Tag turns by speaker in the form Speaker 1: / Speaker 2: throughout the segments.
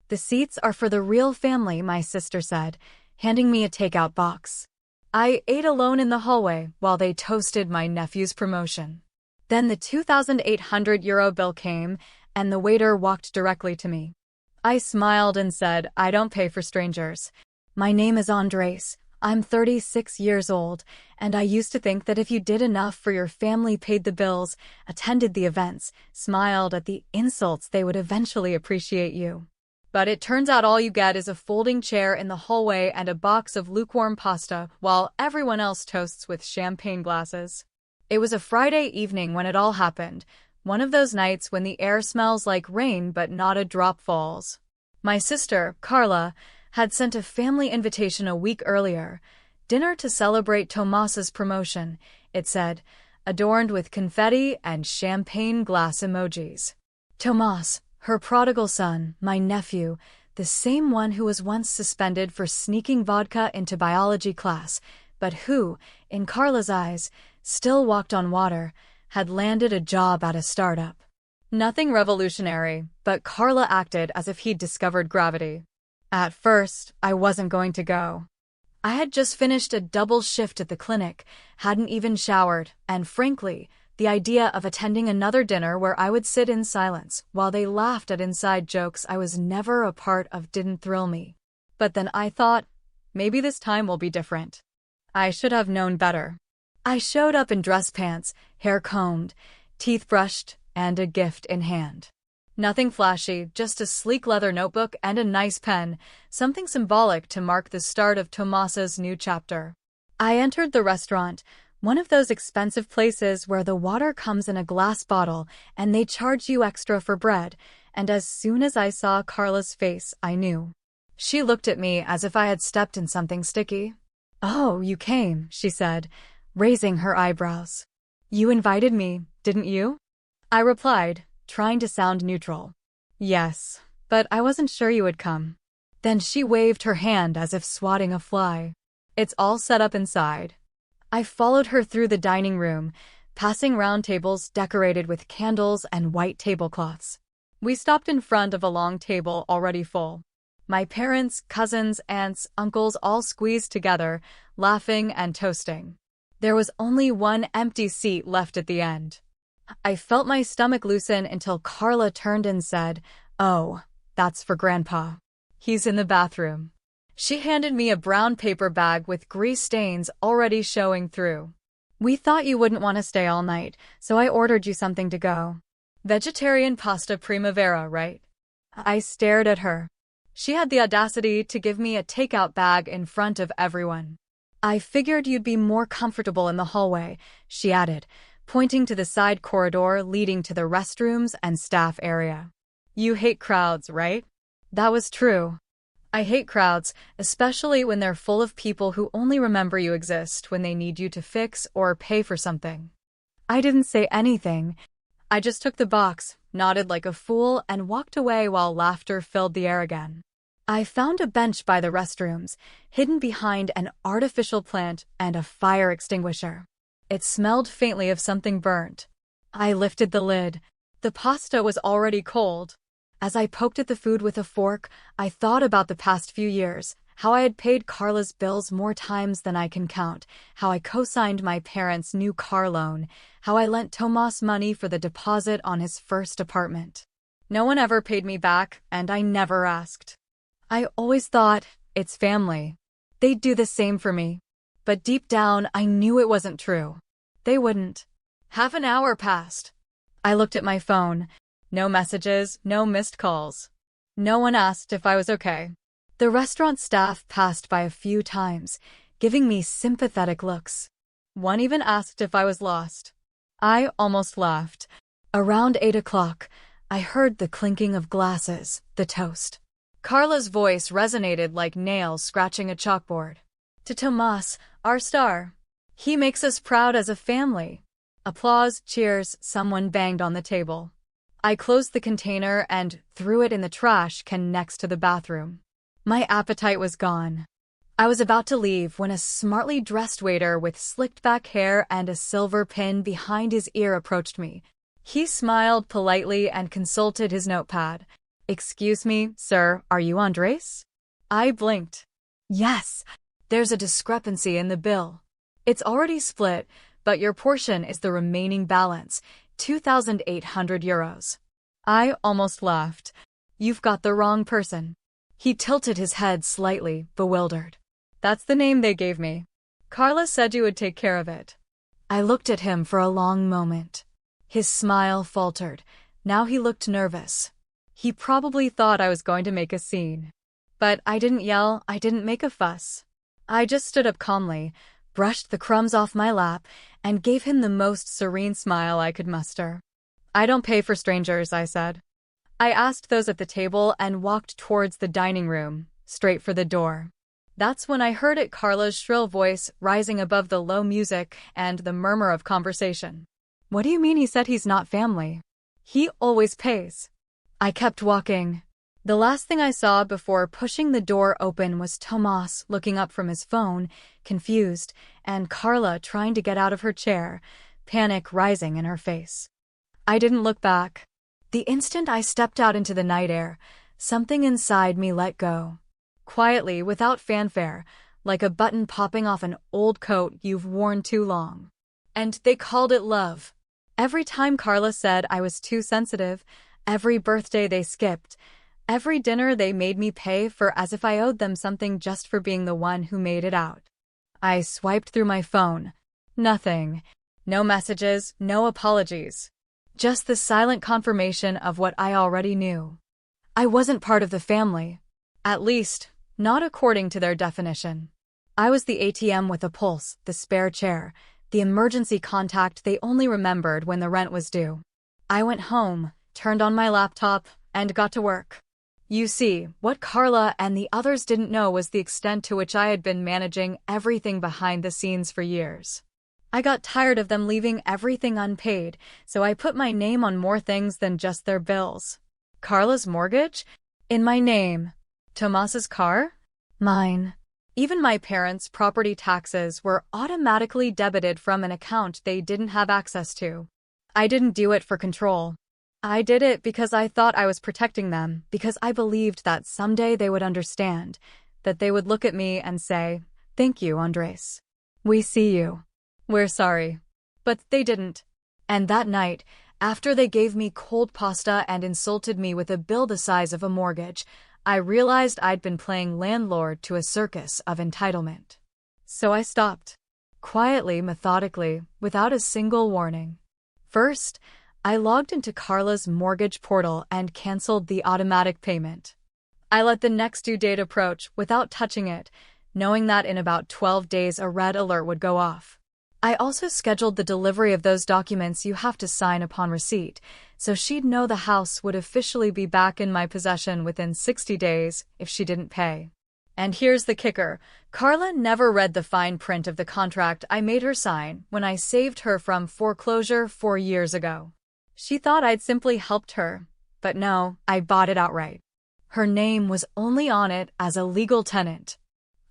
Speaker 1: "The seats are for the real family," my sister said, handing me a takeout box. I ate alone in the hallway while they toasted my nephew's promotion. Then the €2,800 bill came, and the waiter walked directly to me. I smiled and said, "I don't pay for strangers. My name is Andres. I'm 36 years old, and I used to think that if you did enough for your family, paid the bills, attended the events, smiled at the insults, they would eventually appreciate you. But it turns out all you get is a folding chair in the hallway and a box of lukewarm pasta while everyone else toasts with champagne glasses." It was a Friday evening when it all happened, one of those nights when the air smells like rain but not a drop falls. My sister, Carla, had sent a family invitation a week earlier, dinner to celebrate Tomas's promotion, it said, adorned with confetti and champagne glass emojis. Tomas, her prodigal son, my nephew, the same one who was once suspended for sneaking vodka into biology class, but who, in Carla's eyes, still walked on water, had landed a job at a startup. Nothing revolutionary, but Carla acted as if he'd discovered gravity. At first, I wasn't going to go. I had just finished a double shift at the clinic, hadn't even showered, and frankly, the idea of attending another dinner where I would sit in silence while they laughed at inside jokes I was never a part of didn't thrill me. But then I thought, maybe this time will be different. I should have known better. I showed up in dress pants, hair combed, teeth brushed, and a gift in hand. Nothing flashy, just a sleek leather notebook and a nice pen, something symbolic to mark the start of Tomas's new chapter. I entered the restaurant, one of those expensive places where the water comes in a glass bottle and they charge you extra for bread, and as soon as I saw Carla's face, I knew. She looked at me as if I had stepped in something sticky. "Oh, you came," she said, raising her eyebrows. "You invited me, didn't you?" I replied, trying to sound neutral. "Yes, but I wasn't sure you would come." Then she waved her hand as if swatting a fly. "It's all set up inside." I followed her through the dining room, passing round tables decorated with candles and white tablecloths. We stopped in front of a long table already full. My parents, cousins, aunts, uncles all squeezed together, laughing and toasting. There was only one empty seat left at the end. I felt my stomach loosen until Carla turned and said, "Oh, that's for Grandpa. He's in the bathroom." She handed me a brown paper bag with grease stains already showing through. "We thought you wouldn't want to stay all night, so I ordered you something to go. Vegetarian pasta primavera, right?" I stared at her. She had the audacity to give me a takeout bag in front of everyone. "I figured you'd be more comfortable in the hallway," she added, pointing to the side corridor leading to the restrooms and staff area. "You hate crowds, right?" That was true. I hate crowds, especially when they're full of people who only remember you exist when they need you to fix or pay for something. I didn't say anything. I just took the box, nodded like a fool, and walked away while laughter filled the air again. I found a bench by the restrooms, hidden behind an artificial plant and a fire extinguisher. It smelled faintly of something burnt. I lifted the lid. The pasta was already cold. As I poked at the food with a fork, I thought about the past few years, how I had paid Carla's bills more times than I can count, how I co-signed my parents' new car loan, how I lent Tomas money for the deposit on his first apartment. No one ever paid me back, and I never asked. I always thought, it's family. They'd do the same for me. But deep down, I knew it wasn't true. They wouldn't. Half an hour passed. I looked at my phone. No messages, no missed calls. No one asked if I was okay. The restaurant staff passed by a few times, giving me sympathetic looks. One even asked if I was lost. I almost laughed. Around 8 o'clock, I heard the clinking of glasses, the toast. Carla's voice resonated like nails scratching a chalkboard. "To Tomas, our star. He makes us proud as a family." Applause, cheers, someone banged on the table. I closed the container and threw it in the trash can next to the bathroom. My appetite was gone. I was about to leave when a smartly dressed waiter with slicked back hair and a silver pin behind his ear approached me. He smiled politely and consulted his notepad. "Excuse me, sir, are you Andres?" I blinked. "Yes, there's a discrepancy in the bill. It's already split, but your portion is the remaining balance, €2,800. I almost laughed. "You've got the wrong person." He tilted his head slightly, bewildered. "That's the name they gave me. Carla said you would take care of it." I looked at him for a long moment. His smile faltered. Now he looked nervous. He probably thought I was going to make a scene. But I didn't yell, I didn't make a fuss. I just stood up calmly, brushed the crumbs off my lap, and gave him the most serene smile I could muster. "I don't pay for strangers," I said. I asked those at the table and walked towards the dining room, straight for the door. That's when I heard Carla's shrill voice rising above the low music and the murmur of conversation. "What do you mean he said he's not family? He always pays." I kept walking. The last thing I saw before pushing the door open was Tomas looking up from his phone, confused, and Carla trying to get out of her chair, panic rising in her face. I didn't look back. The instant I stepped out into the night air, something inside me let go. Quietly, without fanfare, like a button popping off an old coat you've worn too long. And they called it love. Every time Carla said I was too sensitive, every birthday they skipped, every dinner they made me pay for as if I owed them something just for being the one who made it out. I swiped through my phone. Nothing. No messages, no apologies. Just the silent confirmation of what I already knew. I wasn't part of the family. At least, not according to their definition. I was the ATM with a pulse, the spare chair, the emergency contact they only remembered when the rent was due. I went home, turned on my laptop, and got to work. You see, what Carla and the others didn't know was the extent to which I had been managing everything behind the scenes for years. I got tired of them leaving everything unpaid, so I put my name on more things than just their bills. Carla's mortgage? In my name. Tomas's car? Mine. Even my parents' property taxes were automatically debited from an account they didn't have access to. I didn't do it for control. I did it because I thought I was protecting them, because I believed that someday they would understand, that they would look at me and say, "Thank you, Andres. We see you. We're sorry." But they didn't. And that night, after they gave me cold pasta and insulted me with a bill the size of a mortgage, I realized I'd been playing landlord to a circus of entitlement. So I stopped. Quietly, methodically, without a single warning. First, I logged into Carla's mortgage portal and canceled the automatic payment. I let the next due date approach without touching it, knowing that in about 12 days a red alert would go off. I also scheduled the delivery of those documents you have to sign upon receipt, so she'd know the house would officially be back in my possession within 60 days if she didn't pay. And here's the kicker. Carla never read the fine print of the contract I made her sign when I saved her from foreclosure 4 years ago. She thought I'd simply helped her, but no, I bought it outright. Her name was only on it as a legal tenant.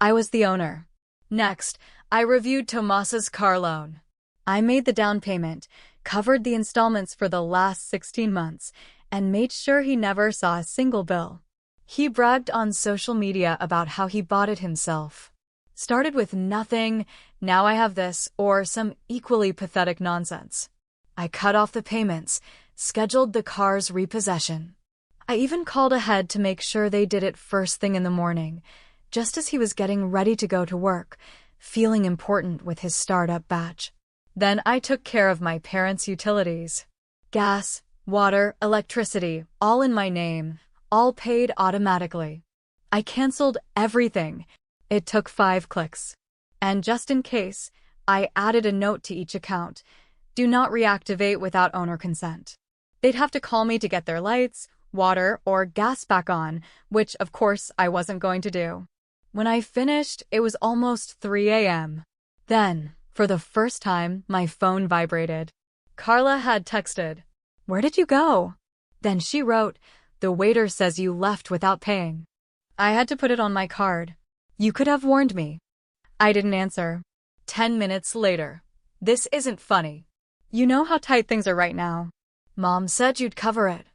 Speaker 1: I was the owner. Next, I reviewed Tomas's car loan. I made the down payment, covered the installments for the last 16 months, and made sure he never saw a single bill. He bragged on social media about how he bought it himself. Started with nothing, now I have this, or some equally pathetic nonsense. I cut off the payments, scheduled the car's repossession. I even called ahead to make sure they did it first thing in the morning, just as he was getting ready to go to work, feeling important with his startup batch. Then I took care of my parents' utilities. Gas, water, electricity, all in my name, all paid automatically. I canceled everything. It took 5 clicks. And just in case, I added a note to each account. Do not reactivate without owner consent. They'd have to call me to get their lights, water, or gas back on, which, of course, I wasn't going to do. When I finished, it was almost 3 a.m. Then, for the first time, my phone vibrated. Carla had texted, "Where did you go?" Then she wrote, "The waiter says you left without paying." I had to put it on my card. You could have warned me. I didn't answer. 10 minutes later. This isn't funny. You know how tight things are right now. Mom said you'd cover it.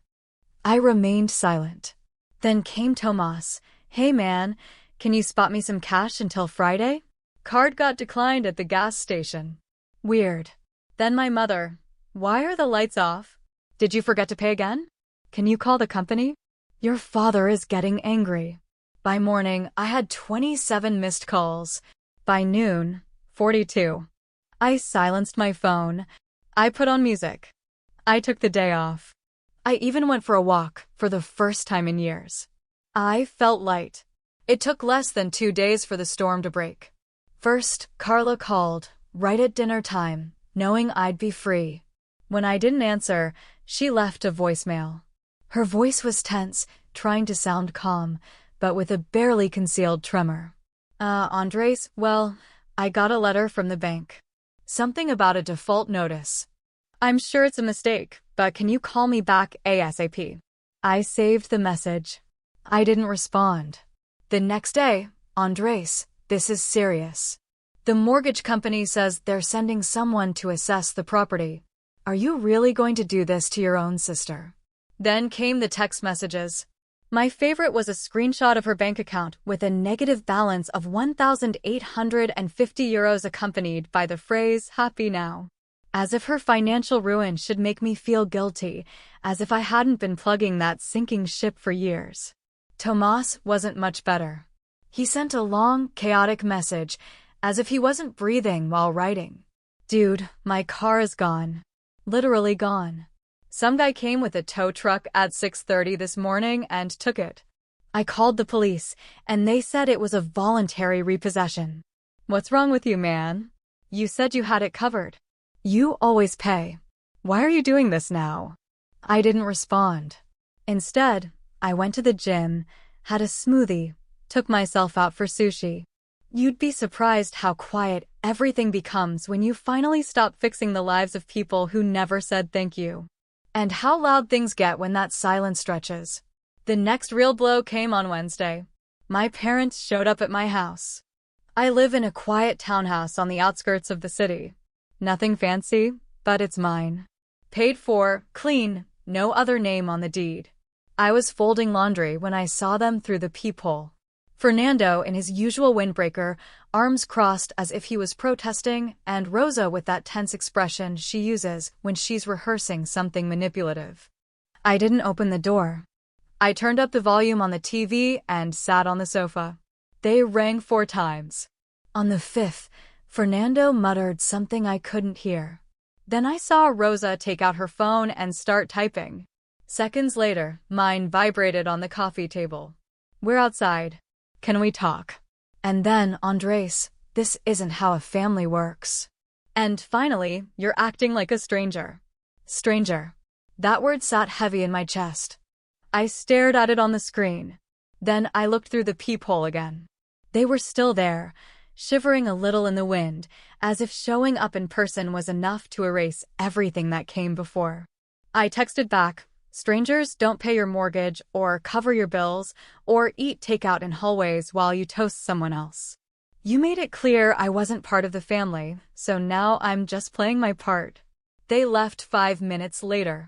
Speaker 1: I remained silent. Then came Tomas. Hey man, can you spot me some cash until Friday? Card got declined at the gas station. Weird. Then my mother. Why are the lights off? Did you forget to pay again? Can you call the company? Your father is getting angry. By morning, I had 27 missed calls. By noon, 42. I silenced my phone. I put on music. I took the day off. I even went for a walk for the first time in years. I felt light. It took less than 2 days for the storm to break. First, Carla called, right at dinner time, knowing I'd be free. When I didn't answer, she left a voicemail. Her voice was tense, trying to sound calm, but with a barely concealed tremor. Andres, well, I got a letter from the bank. Something about a default notice. I'm sure it's a mistake, but can you call me back ASAP? I saved the message. I didn't respond. The next day, Andres, this is serious. The mortgage company says they're sending someone to assess the property. Are you really going to do this to your own sister? Then came the text messages. My favorite was a screenshot of her bank account with a negative balance of 1,850 euros accompanied by the phrase, happy now. As if her financial ruin should make me feel guilty, as if I hadn't been plugging that sinking ship for years. Tomas wasn't much better. He sent a long, chaotic message, as if he wasn't breathing while writing. Dude, my car is gone. Literally gone. Some guy came with a tow truck at 6:30 this morning and took it. I called the police, and they said it was a voluntary repossession. What's wrong with you, man? You said you had it covered. You always pay. Why are you doing this now? I didn't respond. Instead, I went to the gym, had a smoothie, took myself out for sushi. You'd be surprised how quiet everything becomes when you finally stop fixing the lives of people who never said thank you. And how loud things get when that silence stretches. The next real blow came on Wednesday. My parents showed up at my house. I live in a quiet townhouse on the outskirts of the city. Nothing fancy, but it's mine. Paid for, clean, no other name on the deed. I was folding laundry when I saw them through the peephole. Fernando in his usual windbreaker, arms crossed as if he was protesting, and Rosa with that tense expression she uses when she's rehearsing something manipulative. I didn't open the door. I turned up the volume on the TV and sat on the sofa. They rang 4 times. On the 5th, Fernando muttered something I couldn't hear. Then I saw Rosa take out her phone and start typing. Seconds later, mine vibrated on the coffee table. We're outside. Can we talk? And then, Andres, this isn't how a family works. And finally, you're acting like a stranger. Stranger. That word sat heavy in my chest. I stared at it on the screen. Then I looked through the peephole again. They were still there, shivering a little in the wind, as if showing up in person was enough to erase everything that came before. I texted back, strangers don't pay your mortgage or cover your bills or eat takeout in hallways while you toast someone else. You made it clear I wasn't part of the family, so now I'm just playing my part. They left 5 minutes later.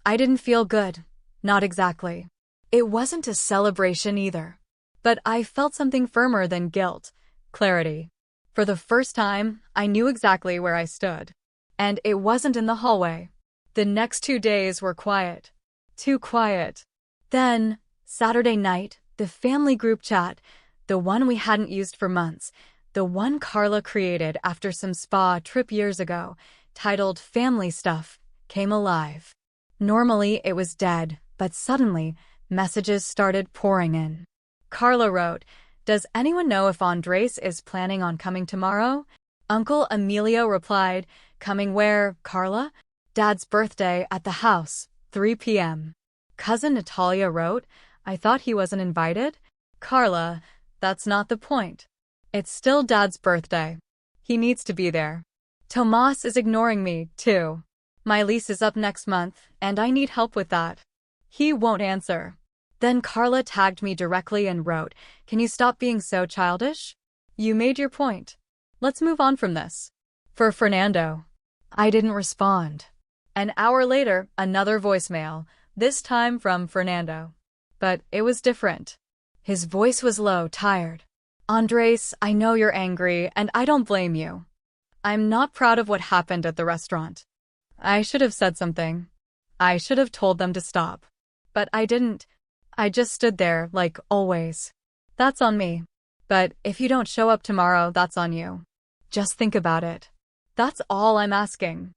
Speaker 1: I didn't feel good. Not exactly. It wasn't a celebration either. But I felt something firmer than guilt. Clarity. For the first time, I knew exactly where I stood. And it wasn't in the hallway. The next 2 days were quiet. Too quiet. Then, Saturday night, the family group chat, the one we hadn't used for months, the one Carla created after some spa trip years ago, titled Family Stuff, came alive. Normally it was dead, but suddenly, messages started pouring in. Carla wrote, "Does anyone know if Andres is planning on coming tomorrow?" Uncle Emilio replied, "Coming where, Carla?" "Dad's birthday at the house, 3 p.m. Cousin Natalia wrote, "I thought he wasn't invited?" Carla, "That's not the point. It's still Dad's birthday. He needs to be there." Tomas is ignoring me, too. My lease is up next month, and I need help with that. He won't answer. Then Carla tagged me directly and wrote, "Can you stop being so childish? You made your point. Let's move on from this." For Fernando. I didn't respond. An hour later, another voicemail, this time from Fernando. But it was different. His voice was low, tired. Andres, I know you're angry, and I don't blame you. I'm not proud of what happened at the restaurant. I should have said something. I should have told them to stop. But I didn't. I just stood there, like always. That's on me. But if you don't show up tomorrow, that's on you. Just think about it. That's all I'm asking.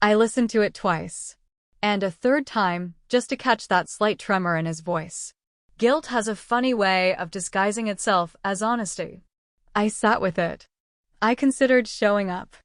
Speaker 1: I listened to it twice. And a third time, just to catch that slight tremor in his voice. Guilt has a funny way of disguising itself as honesty. I sat with it. I considered showing up.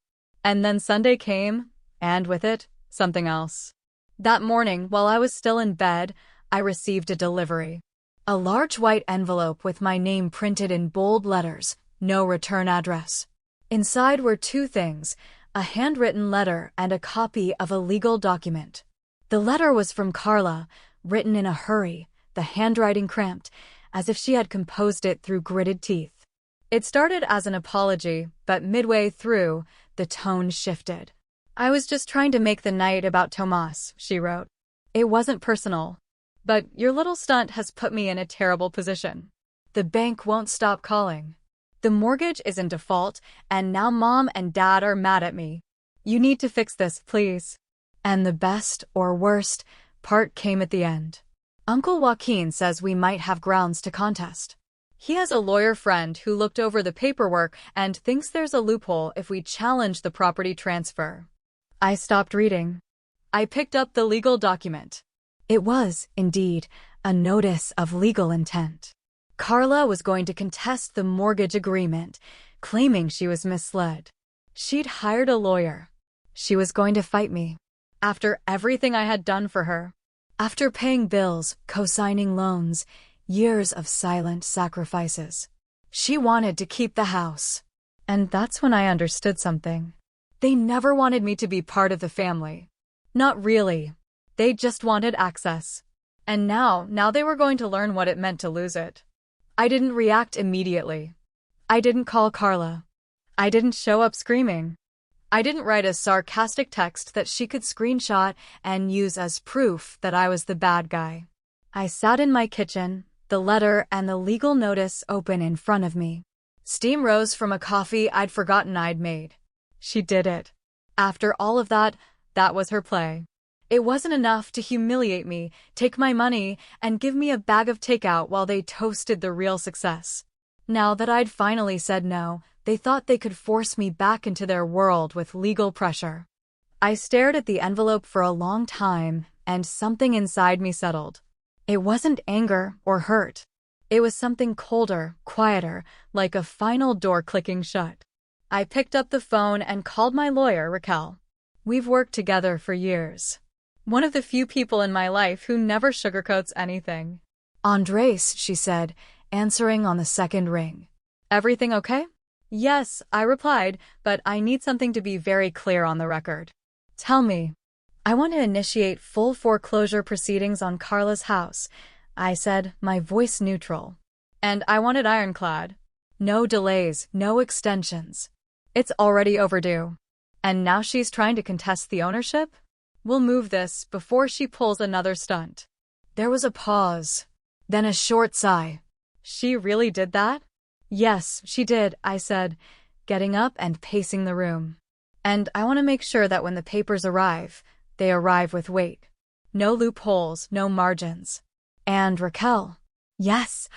Speaker 1: And then Sunday came, and with it, something else. That morning, while I was still in bed, I received a delivery. A large white envelope with my name printed in bold letters, no return address. Inside were two things, a handwritten letter and a copy of a legal document. The letter was from Carla, written in a hurry, the handwriting cramped, as if she had composed it through gritted teeth. It started as an apology, but midway through, the tone shifted. I was just trying to make the night about Tomas, she wrote. It wasn't personal. But your little stunt has put me in a terrible position. The bank won't stop calling. The mortgage is in default, and now Mom and Dad are mad at me. You need to fix this, please. And the best, or worst, part came at the end. Uncle Joaquin says we might have grounds to contest. He has a lawyer friend who looked over the paperwork and thinks there's a loophole if we challenge the property transfer. I stopped reading. I picked up the legal document. It was, indeed, a notice of legal intent. Carla was going to contest the mortgage agreement, claiming she was misled. She'd hired a lawyer. She was going to fight me. After everything I had done for her. After paying bills, co-signing loans, years of silent sacrifices. She wanted to keep the house. And that's when I understood something. They never wanted me to be part of the family. Not really. They just wanted access. And now they were going to learn what it meant to lose it. I didn't react immediately. I didn't call Carla. I didn't show up screaming. I didn't write a sarcastic text that she could screenshot and use as proof that I was the bad guy. I sat in my kitchen, the letter and the legal notice open in front of me. Steam rose from a coffee I'd forgotten I'd made. She did it. After all of that, that was her play. It wasn't enough to humiliate me, take my money, and give me a bag of takeout while they toasted the real success. Now that I'd finally said no, they thought they could force me back into their world with legal pressure. I stared at the envelope for a long time, and something inside me settled. It wasn't anger or hurt. It was something colder, quieter, like a final door clicking shut. I picked up the phone and called my lawyer, Raquel. We've worked together for years. One of the few people in my life who never sugarcoats anything. Andres, she said, answering on the second ring. Everything okay? Yes, I replied, but I need something to be very clear on the record. Tell me. I want to initiate full foreclosure proceedings on Carla's house, I said, my voice neutral. And I want it ironclad. No delays, no extensions. It's already overdue. And now she's trying to contest the ownership? We'll move this before she pulls another stunt. There was a pause, then a short sigh. She really did that? Yes, she did, I said, getting up and pacing the room. And I want to make sure that when the papers arrive, they arrive with weight. No loopholes, no margins. And Raquel. Yes,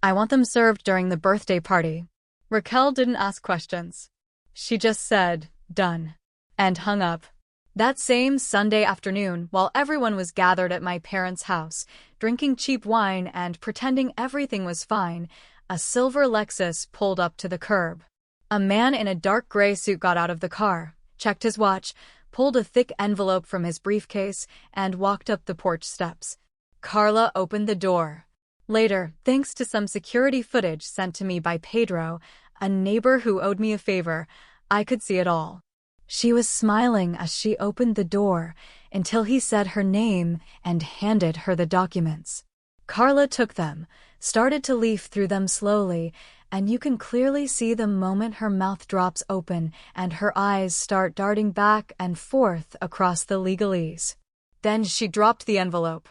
Speaker 1: I want them served during the birthday party. Raquel didn't ask questions. She just said, done, and hung up. That same Sunday afternoon, while everyone was gathered at my parents' house, drinking cheap wine and pretending everything was fine, a silver Lexus pulled up to the curb. A man in a dark gray suit got out of the car, checked his watch, pulled a thick envelope from his briefcase, and walked up the porch steps. Carla opened the door. Later, thanks to some security footage sent to me by Pedro, a neighbor who owed me a favor, I could see it all. She was smiling as she opened the door until he said her name and handed her the documents. Carla took them, started to leaf through them slowly, and you can clearly see the moment her mouth drops open and her eyes start darting back and forth across the legalese. Then she dropped the envelope.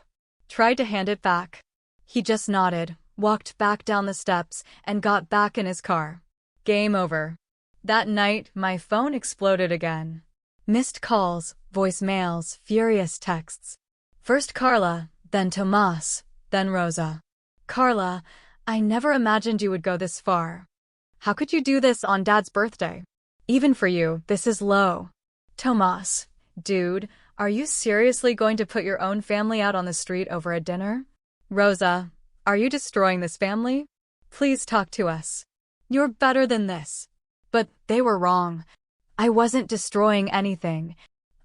Speaker 1: tried to hand it back. He just nodded, walked back down the steps, and got back in his car. Game over. That night, my phone exploded again. Missed calls, voicemails, furious texts. First Carla, then Tomas, then Rosa. Carla, I never imagined you would go this far. How could you do this on Dad's birthday? Even for you, this is low. Tomas, dude, are you seriously going to put your own family out on the street over a dinner? Rosa, are you destroying this family? Please talk to us. You're better than this. But they were wrong. I wasn't destroying anything.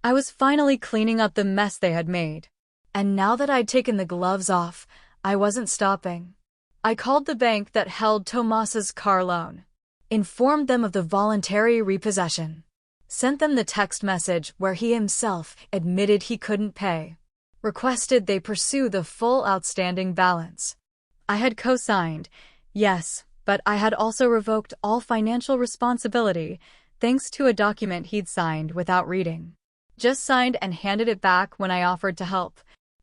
Speaker 1: I was finally cleaning up the mess they had made. And now that I'd taken the gloves off, I wasn't stopping. I called the bank that held Tomas's car loan, informed them of the voluntary repossession, sent them the text message where he himself admitted he couldn't pay, requested they pursue the full outstanding balance. I had co-signed, yes, but I had also revoked all financial responsibility thanks to a document he'd signed without reading. Just signed and handed it back when I offered to help.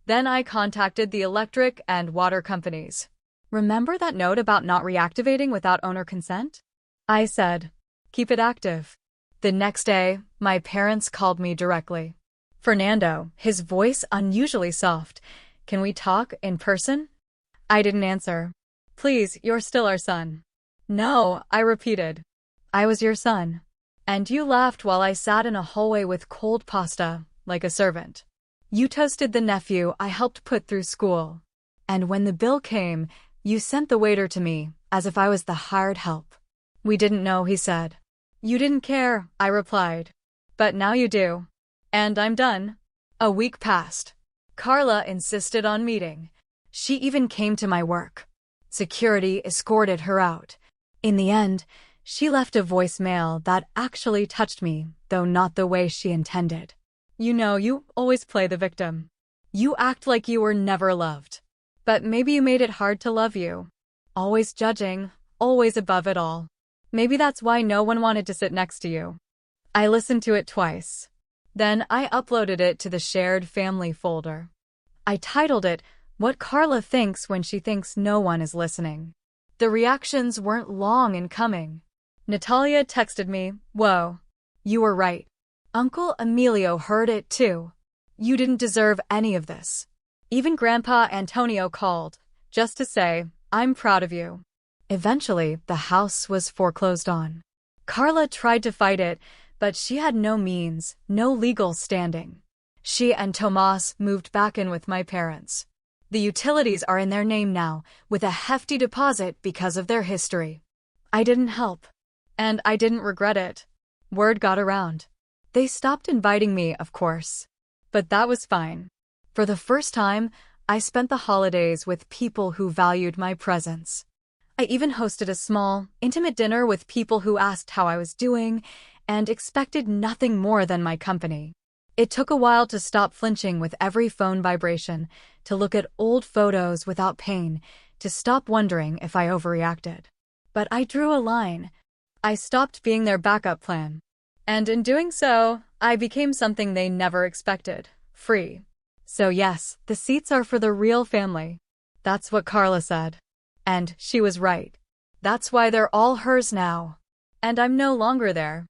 Speaker 1: Then I contacted the electric and water companies. Remember that note about not reactivating without owner consent? I said, keep it active. The next day, my parents called me directly. Fernando, his voice unusually soft. Can we talk in person? I didn't answer. Please, you're still our son. No, I repeated. I was your son. And you laughed while I sat in a hallway with cold pasta, like a servant. You toasted the nephew I helped put through school. And when the bill came, you sent the waiter to me, as if I was the hired help. We didn't know, he said. You didn't care, I replied. But now you do. And I'm done. A week passed. Carla insisted on meeting. She even came to my work. Security escorted her out. In the end, she left a voicemail that actually touched me, though not the way she intended. You know, you always play the victim. You act like you were never loved. But maybe you made it hard to love you. Always judging, always above it all. Maybe that's why no one wanted to sit next to you. I listened to it twice. Then I uploaded it to the shared family folder. I titled it, What Carla Thinks When She Thinks No One Is Listening. The reactions weren't long in coming. Natalia texted me, whoa, you were right. Uncle Emilio heard it too. You didn't deserve any of this. Even Grandpa Antonio called, just to say, I'm proud of you. Eventually, the house was foreclosed on. Carla tried to fight it, but she had no means, no legal standing. She and Tomas moved back in with my parents. The utilities are in their name now, with a hefty deposit because of their history. I didn't help. And I didn't regret it. Word got around. They stopped inviting me, of course. But that was fine. For the first time, I spent the holidays with people who valued my presence. I even hosted a small, intimate dinner with people who asked how I was doing and expected nothing more than my company. It took a while to stop flinching with every phone vibration, to look at old photos without pain, to stop wondering if I overreacted. But I drew a line. I stopped being their backup plan. And in doing so, I became something they never expected, free. So yes, the seats are for the real family. That's what Carla said. And she was right. That's why they're all hers now. And I'm no longer there.